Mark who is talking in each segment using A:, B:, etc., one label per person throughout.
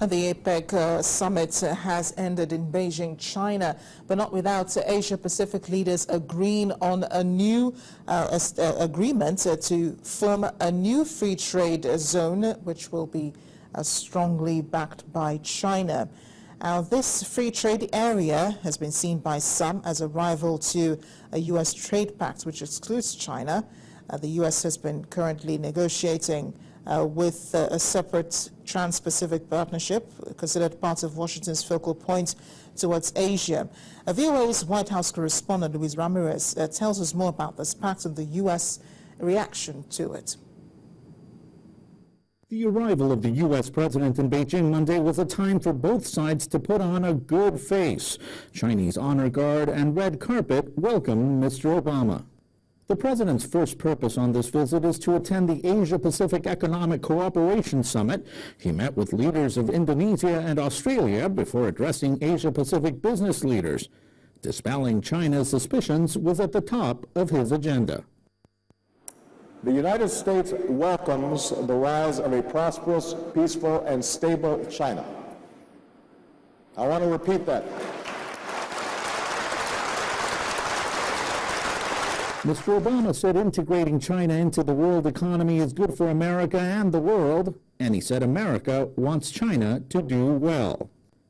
A: The Apec Summit has ended in Beijing, China, but not without Asia-Pacific leaders agreeing on a new agreement to form a new free trade zone, which will be strongly backed by China. Now, this free trade area has been seen by some as a rival to a US Trade Pact, which excludes China. The US has been currently negotiating with a separate Trans-Pacific partnership, considered part of Washington's focal point towards Asia. VOA's White House correspondent Luis Ramirez tells us more about this pact and the U.S. reaction to it.
B: The arrival of the U.S. president in Beijing Monday was a time for both sides to put on a good face. Chinese honor guard and red carpet welcomed Mr. Obama. The president's first purpose on this visit is to attend the Asia-Pacific Economic Cooperation Summit. He met with leaders of Indonesia and Australia before addressing Asia-Pacific business leaders. Dispelling China's suspicions was at the top of his agenda.
C: The United States welcomes the rise of a prosperous, peaceful, and stable China. I want to repeat that.
B: Mr. Obama said integrating China into the world economy is good for America and the world, and he said America wants China to do well.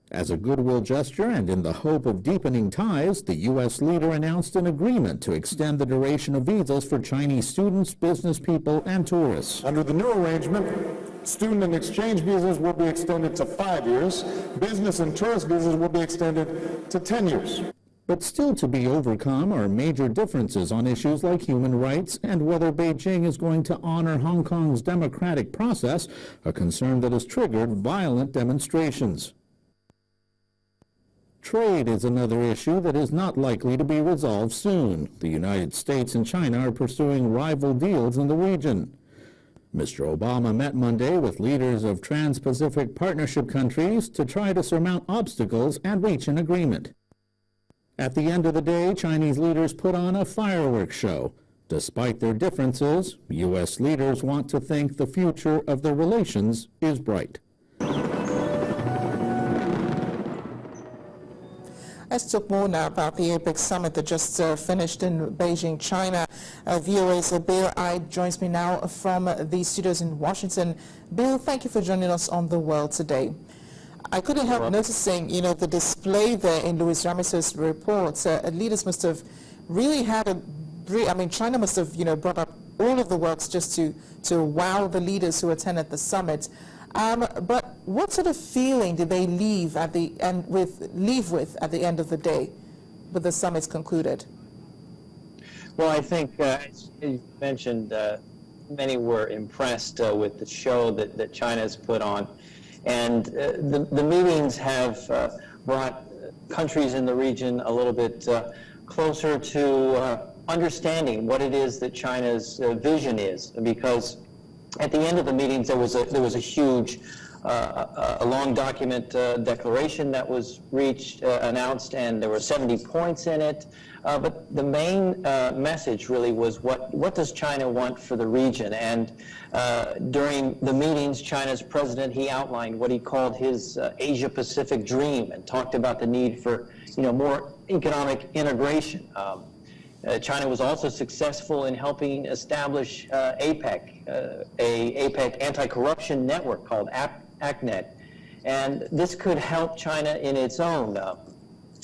B: As a goodwill gesture and in the hope of deepening ties, the U.S. leader announced an agreement to extend the duration of visas for Chinese students, business people, and tourists.
C: Under the new arrangement, student and exchange visas will be extended to 5 years. Business and tourist visas will be extended to 10 years.
B: But still to be overcome are major differences on issues like human rights and whether Beijing is going to honor Hong Kong's democratic process, a concern that has triggered violent demonstrations. Trade is another issue that is not likely to be resolved soon. The United States and China are pursuing rival deals in the region. Mr. Obama met Monday with leaders of Trans-Pacific Partnership countries to try to surmount obstacles and reach an agreement. At the end of the day, Chinese leaders put on a fireworks show. Despite their differences, U.S. leaders want to think the future of their relations is bright.
A: Let's talk more now about the Apec Summit that just finished in Beijing, China. VOA's Bill Ide joins me now from the studios in Washington. Bill, thank you for joining us on The World Today. I couldn't help noticing, the display there in Luis Ramirez's report. Leaders must have really had China must have, brought up all of the works just to wow the leaders who attended the summit. But what sort of feeling did they leave at the end with at the end of the day, with the summit concluded?
D: Well, I think, as you mentioned, many were impressed with the show that China has put on. And the meetings have brought countries in the region a little bit closer to understanding what it is that China's vision is. Because at the end of the meetings, there was a huge, a long document declaration that was announced, and there were 70 points in it. But the main message really was what does China want for the region? And during the meetings, China's president, he outlined what he called his Asia-Pacific dream and talked about the need for more economic integration. China was also successful in helping establish APEC, a APEC anti-corruption network called ACNet. And this could help China in its own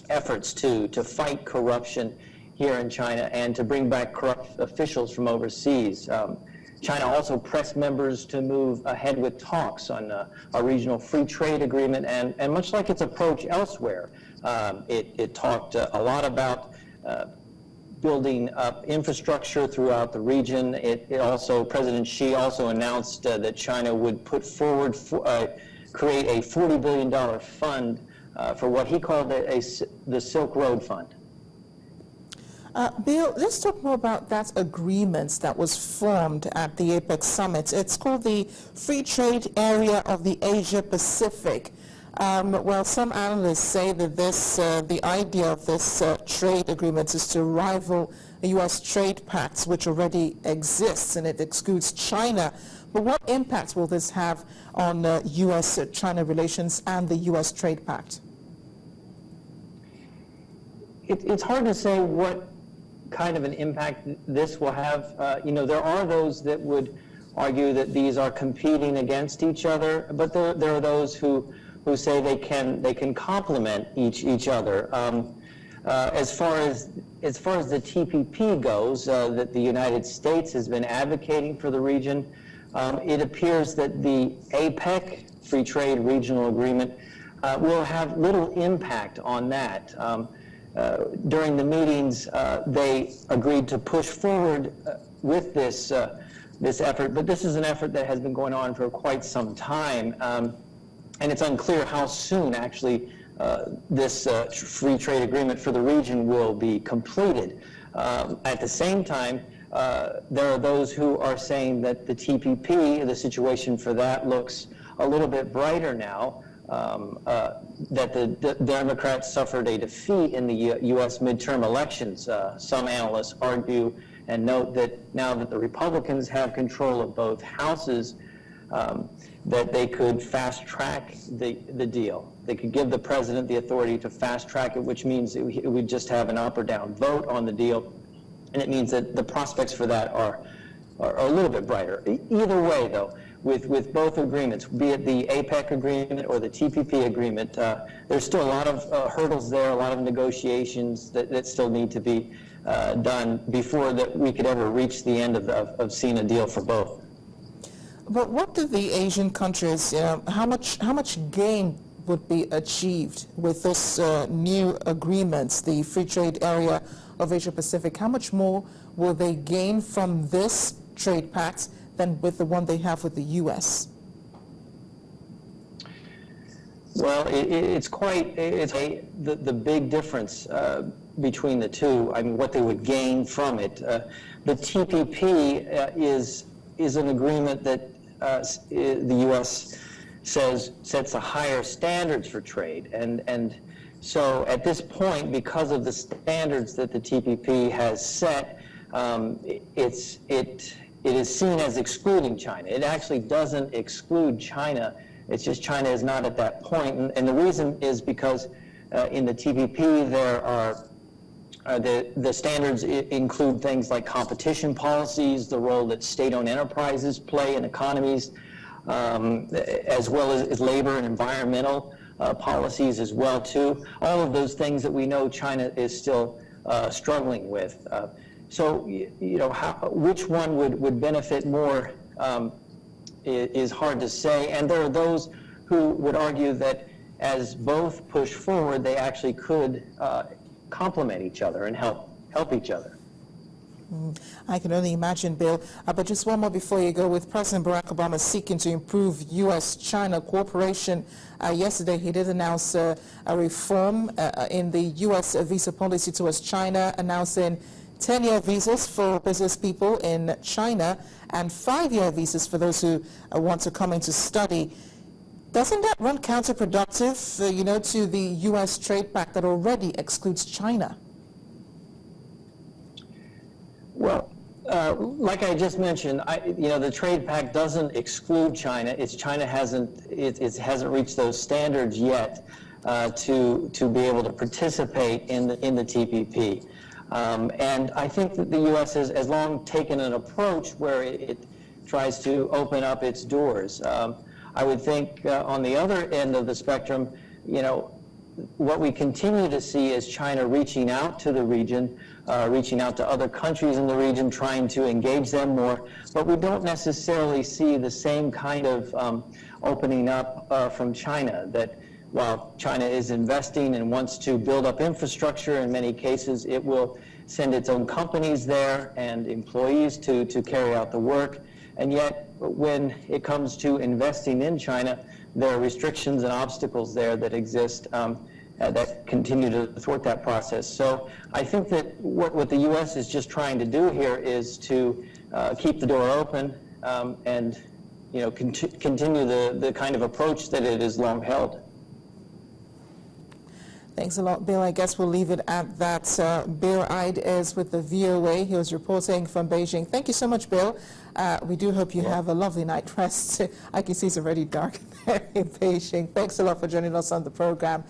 D: efforts to fight corruption here in China and to bring back corrupt officials from overseas. China also pressed members to move ahead with talks on a regional free trade agreement, and much like its approach elsewhere, it talked a lot about building up infrastructure throughout the region. President Xi also announced that China would put forward, create a $40 billion fund for what he called the Silk Road Fund.
A: Bill, let's talk more about that agreement that was formed at the Apec Summit. It's called the Free Trade Area of the Asia-Pacific. Well, some analysts say that the idea of this trade agreement is to rival the US Trade Pact, which already exists, and it excludes China But what impact will this have on U.S.-China relations and the U.S. Trade Pact?
D: It's hard to say what kind of an impact this will have. There are those that would argue that these are competing against each other, but there are those who say they can complement each other. As far as the TPP goes, that the United States has been advocating for the region, it appears that the APEC Free Trade Regional Agreement will have little impact on that. During the meetings, they agreed to push forward with this effort, but this is an effort that has been going on for quite some time, and it's unclear how soon actually this free trade agreement for the region will be completed. At the same time, there are those who are saying that the TPP, the situation for that looks a little bit brighter now, that the Democrats suffered a defeat in the U.S. midterm elections. Some analysts argue and note that now that the Republicans have control of both houses, that they could fast-track the deal. They could give the president the authority to fast-track it, which means it would just have an up or down vote on the deal, and it means that the prospects for that are a little bit brighter. Either way, though, with both agreements, be it the APEC agreement or the TPP agreement, there's still a lot of hurdles there, a lot of negotiations that still need to be done before that we could ever reach the end of seeing a deal for both.
A: But what do the Asian countries, how much gain would be achieved with this new agreements, the free trade area of Asia Pacific? How much more will they gain from this trade pact than with the one they have with the U.S.?
D: Well, the big difference between the two. I mean, what they would gain from it. The TPP is an agreement that the U.S. says sets a higher standards for trade, and so at this point, because of the standards that the TPP has set, it is seen as excluding China. It actually doesn't exclude China. It's just China is not at that point, and the reason is because in the TPP there are the standards include things like competition policies, the role that state-owned enterprises play in economies, as well as labor and environmental policies as well too. All of those things that we know China is still struggling with. So which one would benefit more is hard to say, and there are those who would argue that as both push forward, they actually could complement each other and help each other.
A: I can only imagine, Bill. But just one more before you go. With President Barack Obama seeking to improve U.S.-China cooperation, yesterday he did announce a reform in the U.S. visa policy towards China, announcing 10-year visas for business people in China and 5-year visas for those who want to come in to study. Doesn't that run counterproductive, to the U.S. Trade Pact that already excludes China?
D: Well, like I just mentioned, the Trade Pact doesn't exclude China. China hasn't reached those standards yet to be able to participate in the TPP. And I think that the U.S. has long taken an approach where it tries to open up its doors. I would think on the other end of the spectrum, what we continue to see is China reaching out to the region, reaching out to other countries in the region, trying to engage them more. But we don't necessarily see the same kind of opening up from China, that while China is investing and wants to build up infrastructure, in many cases it will send its own companies there and employees to carry out the work. And yet, when it comes to investing in China, there are restrictions and obstacles there that exist that continue to thwart that process. So I think that what the U.S. is just trying to do here is to keep the door open and continue the kind of approach that it has long held.
A: Thanks a lot, Bill. I guess we'll leave it at that. Bill Ide is with the VOA. He was reporting from Beijing. Thank you so much, Bill. We do hope you have a lovely night rest. I can see it's already dark there in Beijing. Thanks a lot for joining us on the program.